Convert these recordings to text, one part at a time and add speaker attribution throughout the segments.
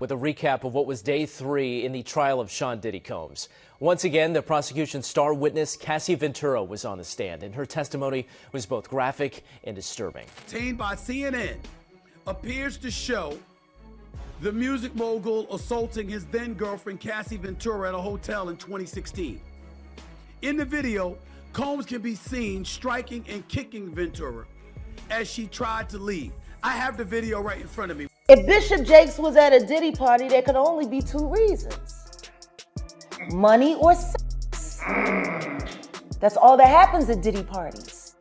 Speaker 1: with a recap of what was day 3 in the trial of Sean Diddy Combs. Once again, the prosecution's star witness, Cassie Ventura, was on the stand, and her testimony was both graphic and disturbing.
Speaker 2: Obtained by CNN appears to show the music mogul assaulting his then-girlfriend, Cassie Ventura, at a hotel in 2016. In the video, Combs can be seen striking and kicking Ventura as she tried to leave. I have the video right in front of me.
Speaker 3: If Bishop Jakes was at a Diddy party, there could only be 2 reasons: money or sex. That's all that happens at Diddy parties.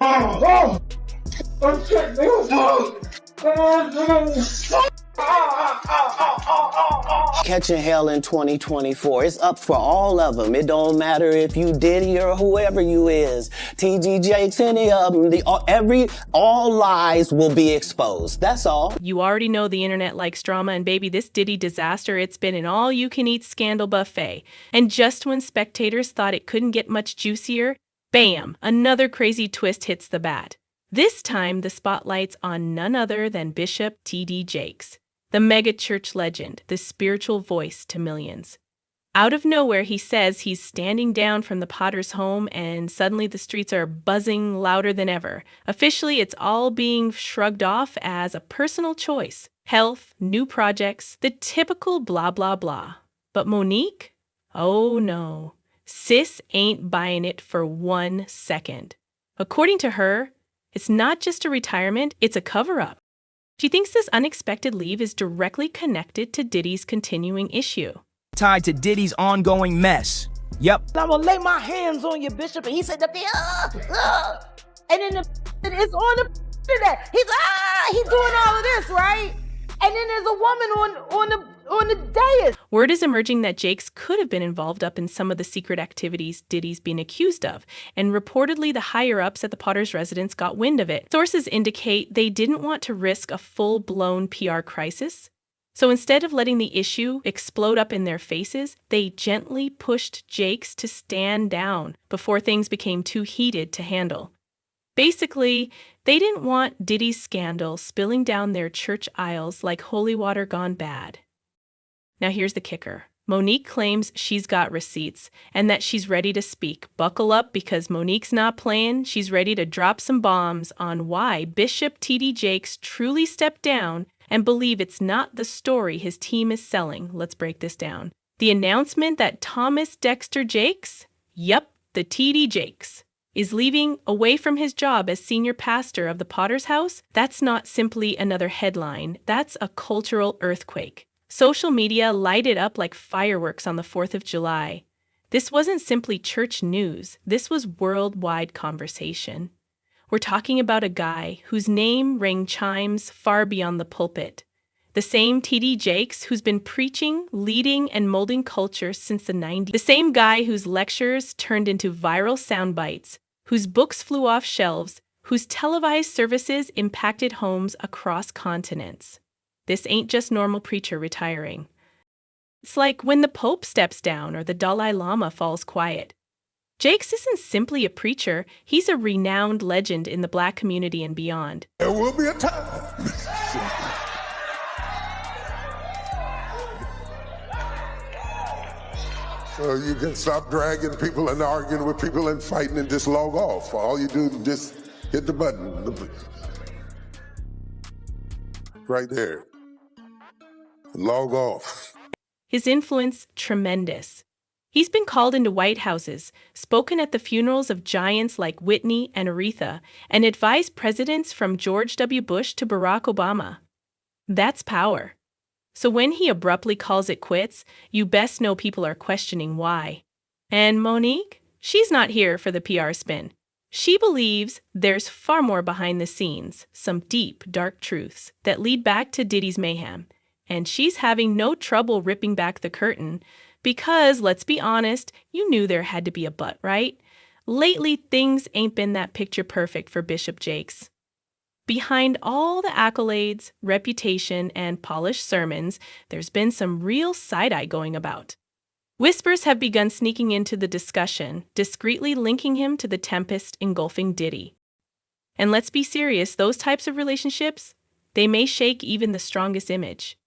Speaker 4: Catching hell in 2024. It's up for all of them. It don't matter if you Diddy or whoever you is. TG Jakes, any of them. All lies will be exposed. That's all.
Speaker 5: You already know the internet likes drama, and baby, this Diddy disaster, it's been an all-you-can-eat scandal buffet. And just when spectators thought it couldn't get much juicier, bam, another crazy twist hits the bat. This time, the spotlight's on none other than Bishop T.D. Jakes, the mega-church legend, the spiritual voice to millions. Out of nowhere, he says he's standing down from the Potter's home, and suddenly the streets are buzzing louder than ever. Officially, it's all being shrugged off as a personal choice. Health, new projects, the typical blah, blah, blah. But Monique? Oh no. Sis ain't buying it for 1 second. According to her, it's not just a retirement, it's a cover-up. She thinks this unexpected leave is directly connected to Diddy's continuing issue.
Speaker 6: Tied to Diddy's ongoing mess. Yep.
Speaker 3: I'm gonna lay my hands on you, Bishop. And he said, and then it's on the internet. He's doing all of this, right? And then there's a woman on the dais.
Speaker 5: Word is emerging that Jakes could have been involved up in some of the secret activities Diddy's been accused of, and reportedly the higher-ups at the Potter's residence got wind of it. Sources indicate they didn't want to risk a full-blown PR crisis, so instead of letting the issue explode up in their faces, they gently pushed Jakes to stand down before things became too heated to handle. Basically, they didn't want Diddy's scandal spilling down their church aisles like holy water gone bad. Now here's the kicker. Monique claims she's got receipts and that she's ready to speak. Buckle up, because Monique's not playing. She's ready to drop some bombs on why Bishop T.D. Jakes truly stepped down and believe it's not the story his team is selling. Let's break this down. The announcement that Thomas Dexter Jakes, the T.D. Jakes, is leaving away from his job as senior pastor of the Potter's house, that's not simply another headline. That's a cultural earthquake. Social media lighted up like fireworks on the 4th of July. This wasn't simply church news. This was worldwide conversation. We're talking about a guy whose name rang chimes far beyond the pulpit. The same T.D. Jakes who's been preaching, leading, and molding culture since the 90s. The same guy whose lectures turned into viral sound bites, whose books flew off shelves, whose televised services impacted homes across continents. This ain't just normal preacher retiring. It's like when the Pope steps down or the Dalai Lama falls quiet. Jakes isn't simply a preacher, he's a renowned legend in the Black community and beyond.
Speaker 7: There will be a time. So you can stop dragging people and arguing with people and fighting and just log off. All you do is just hit the button. Right there. Log off.
Speaker 5: His influence, tremendous. He's been called into White Houses, spoken at the funerals of giants like Whitney and Aretha, and advised presidents from George W. Bush to Barack Obama. That's power. So when he abruptly calls it quits, you best know people are questioning why. And Monique? She's not here for the PR spin. She believes there's far more behind the scenes, some deep, dark truths that lead back to Diddy's mayhem. And she's having no trouble ripping back the curtain because, let's be honest, you knew there had to be a but, right? Lately, things ain't been that picture perfect for Bishop Jakes. Behind all the accolades, reputation, and polished sermons, there's been some real side-eye going about. Whispers have begun sneaking into the discussion, discreetly linking him to the tempest engulfing Diddy. And let's be serious, those types of relationships, they may shake even the strongest image.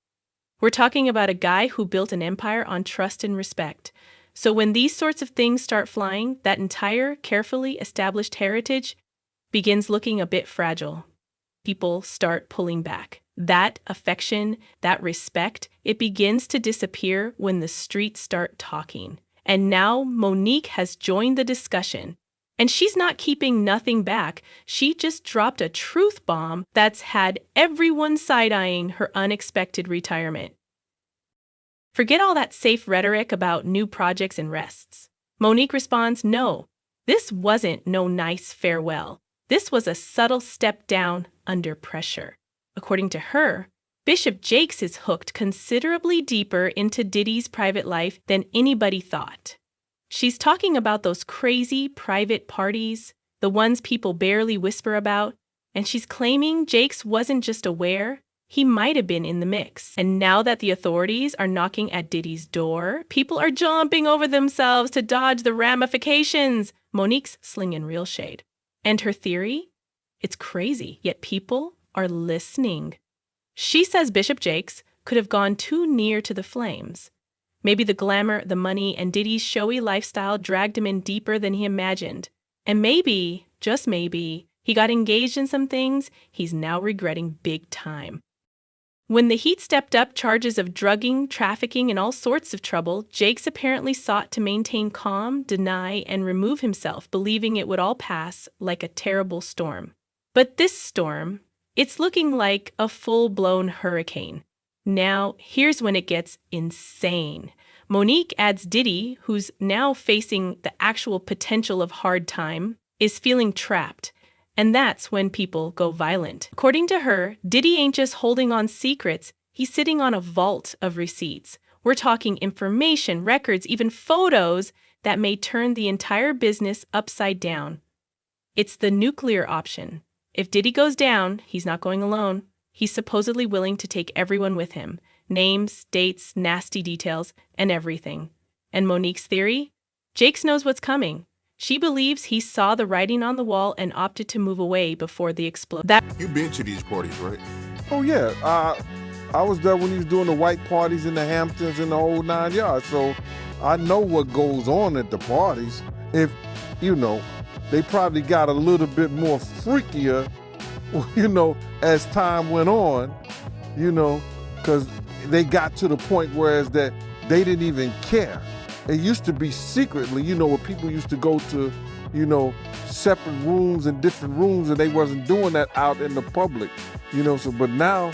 Speaker 5: We're talking about a guy who built an empire on trust and respect. So when these sorts of things start flying, that entire carefully established heritage begins looking a bit fragile. People start pulling back. That affection, that respect, it begins to disappear when the streets start talking. And now Monique has joined the discussion. And she's not keeping nothing back. She just dropped a truth bomb that's had everyone side-eyeing her unexpected retirement. Forget all that safe rhetoric about new projects and rests. Monique responds, no, this wasn't no nice farewell. This was a subtle step down under pressure. According to her, Bishop Jakes is hooked considerably deeper into Diddy's private life than anybody thought. She's talking about those crazy private parties, the ones people barely whisper about, and she's claiming Jakes wasn't just aware, he might have been in the mix. And now that the authorities are knocking at Diddy's door, people are jumping over themselves to dodge the ramifications. Monique's slinging real shade. And her theory? It's crazy, yet people are listening. She says Bishop Jakes could have gone too near to the flames. Maybe the glamour, the money, and Diddy's showy lifestyle dragged him in deeper than he imagined. And maybe, just maybe, he got engaged in some things he's now regretting big time. When the heat stepped up charges of drugging, trafficking, and all sorts of trouble, Jakes apparently sought to maintain calm, deny, and remove himself, believing it would all pass like a terrible storm. But this storm, it's looking like a full-blown hurricane. Now, here's when it gets insane. Monique adds Diddy, who's now facing the actual potential of hard time, is feeling trapped. And that's when people go violent. According to her, Diddy ain't just holding on secrets, he's sitting on a vault of receipts. We're talking information, records, even photos that may turn the entire business upside down. It's the nuclear option. If Diddy goes down, he's not going alone. He's supposedly willing to take everyone with him. Names, dates, nasty details, and everything. And Monique's theory? Jakes knows what's coming. She believes he saw the writing on the wall and opted to move away before the explosion.
Speaker 8: You've been to these parties, right?
Speaker 9: Oh, yeah. I was there when he was doing the white parties in the Hamptons and the whole 9 yards. So I know what goes on at the parties. If, they probably got a little bit more freakier, as time went on, because they got to the point whereas that they didn't even care. It used to be secretly, where people used to go to, separate rooms and different rooms, and they wasn't doing that out in the public, but now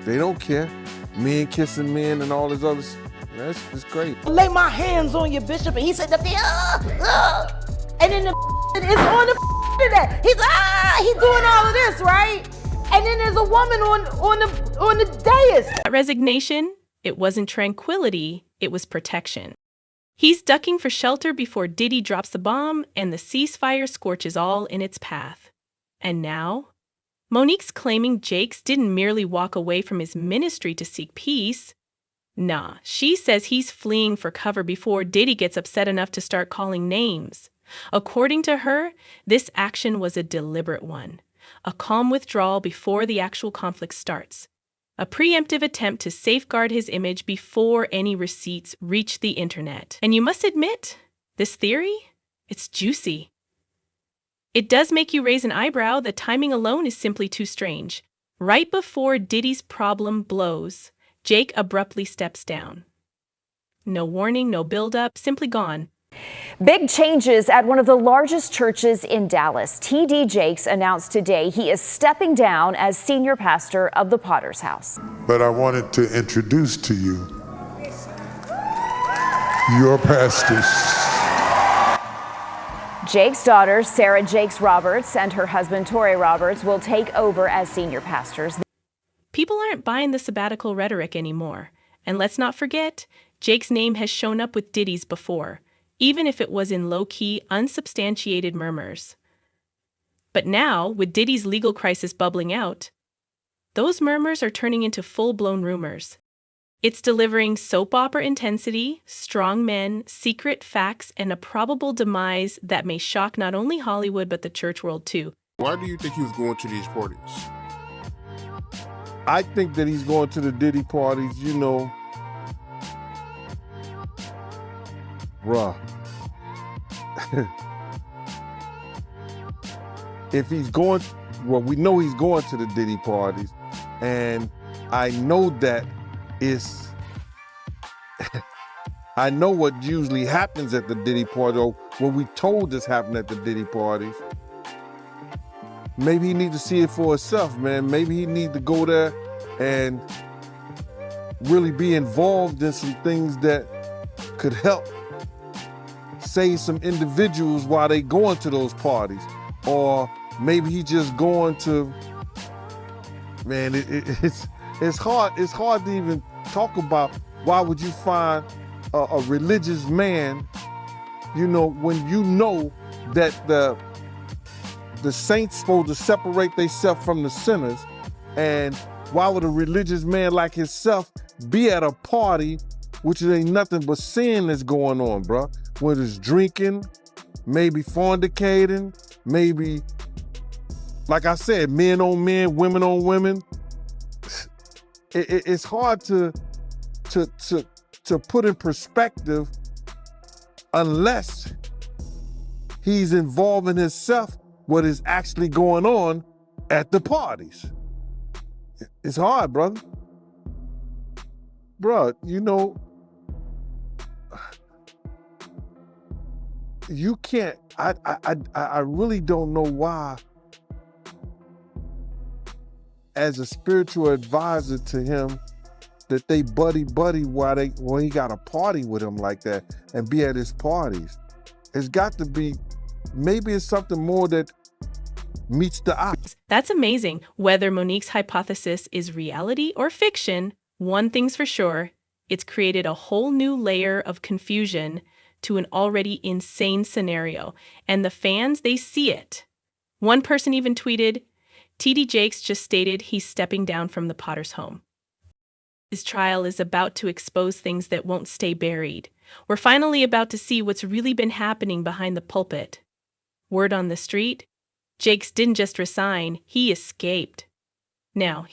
Speaker 9: they don't care. Men kissing men and all this other stuff. It's great.
Speaker 3: Lay my hands on you, Bishop, and he said, and then it's on the internet. He's doing all of this, right? And then there's a woman on the dais.
Speaker 5: That resignation, it wasn't tranquility, it was protection. He's ducking for shelter before Diddy drops the bomb and the ceasefire scorches all in its path. And now, Monique's claiming Jakes didn't merely walk away from his ministry to seek peace. Nah, she says he's fleeing for cover before Diddy gets upset enough to start calling names. According to her, this action was a deliberate one, a calm withdrawal before the actual conflict starts. A preemptive attempt to safeguard his image before any receipts reach the internet. And you must admit, this theory, it's juicy. It does make you raise an eyebrow. The timing alone is simply too strange. Right before Diddy's problem blows, Jake abruptly steps down. No warning, no build-up, simply gone.
Speaker 10: Big changes at one of the largest churches in Dallas. T.D. Jakes announced today he is stepping down as senior pastor of the Potter's House.
Speaker 7: But I wanted to introduce to you your pastors.
Speaker 10: Jake's daughter, Sarah Jakes Roberts, and her husband, Torrey Roberts, will take over as senior pastors.
Speaker 5: People aren't buying the sabbatical rhetoric anymore. And let's not forget, Jake's name has shown up with Diddy's before, even if it was in low-key, unsubstantiated murmurs. But now, with Diddy's legal crisis bubbling out, those murmurs are turning into full-blown rumors. It's delivering soap opera intensity, strong men, secret facts, and a probable demise that may shock not only Hollywood but the church world too.
Speaker 8: Why do you think he was going to these parties?
Speaker 9: I think that he's going to the Diddy parties, you know. Bruh. If he's going, well, we know he's going to the Diddy parties, and I know that it's, I know what usually happens at the Diddy party, or what we told this happened at the Diddy parties. Maybe he need to see it for himself, man. Maybe he need to go there and really be involved in some things that could help save some individuals while they going to those parties. Or maybe he just going to, man, it's hard to even talk about. Why would you find a religious man, you know, when you know that the saints supposed to separate themselves from the sinners? And why would a religious man like himself be at a party which ain't nothing but sin that's going on, bro? Whether it's drinking, maybe fornicating, maybe, like I said, men on men, women on women. It's hard to put in perspective unless he's involving himself what is actually going on at the parties. It's hard, brother. Bro, you know, you can't, I really don't know why, as a spiritual advisor to him, that they buddy when he got a party with him like that and be at his parties. It's got to be, maybe it's something more that meets the eye.
Speaker 5: That's amazing. Whether Monique's hypothesis is reality or fiction, one thing's for sure, it's created a whole new layer of confusion to an already insane scenario. And the fans, they see it. One person even tweeted, TD Jakes just stated he's stepping down from the Potter's home. His trial is about to expose things that won't stay buried. We're finally about to see what's really been happening behind the pulpit. Word on the street, Jakes didn't just resign, he escaped. Now,